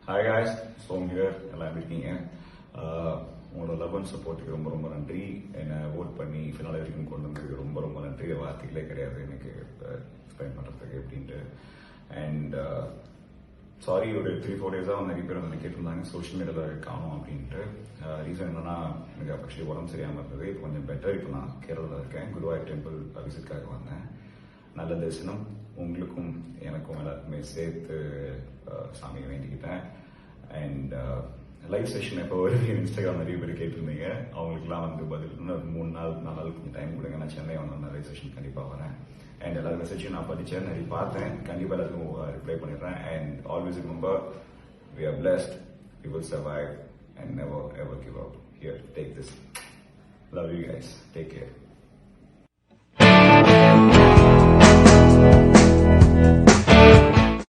Hi guys, Som here. எல்லாம் எப்படி இருக்கீங்க? உங்களோட லவ் அண்ட் சப்போர்ட்டுக்கு ரொம்ப ரொம்ப நன்றி. என்னை ஓட் பண்ணி ஃபினாலே வரைக்கும் கொண்டு வந்ததுக்கு ரொம்ப ரொம்ப நன்றி. வார்த்தைகளே கிடையாது எனக்கு எக்ஸ்பிளைன் பண்ணுறதுக்கு எப்படின்ட்டு. அண்ட் சாரி, ஒரு 3-4 டேஸாக நிறைய பேர் வந்து கேட்டிருந்தாங்க சோஷியல் மீடியாவில் காணும் அப்படின்ட்டு. ரீசன் என்னன்னா, எனக்கு ஆக்சுவலி உடம்பு சரியாமல் இருந்தது. இப்போ கொஞ்சம் பெட்டர். இப்போ நான் கேரளாவில் இருக்கேன். குருவாயூர் டெம்பிள் விசிட்காக வந்தேன். நல்ல தரிசனம். உங்களுக்கும் எனக்கும் எல்லாருக்குமே சேர்த்து சாமியை வேண்டிக்கிட்டேன். அண்ட் லைவ் செஷன் எப்போ வருது இன்ஸ்டாகிராம் நிறைய பேர் கேட்டிருந்தீங்க. அவங்களுக்குலாம் வந்து பதில் இன்னும் 3 நாள் 4 நாளுக்கு டைம் கொடுங்க. நான் சென்னை வந்து லைவ் செஷன் கண்டிப்பாக வரேன். அண்ட் எல்லாரும் மெசேஜும் நான் படித்தேன், நிறைய பார்த்தேன். கண்டிப்பாக எல்லாருக்கும் ரிப்ளை பண்ணிடுறேன். And always remember, we are blessed, we will survive and never ever give up. Here, take this. Love you guys. Take care.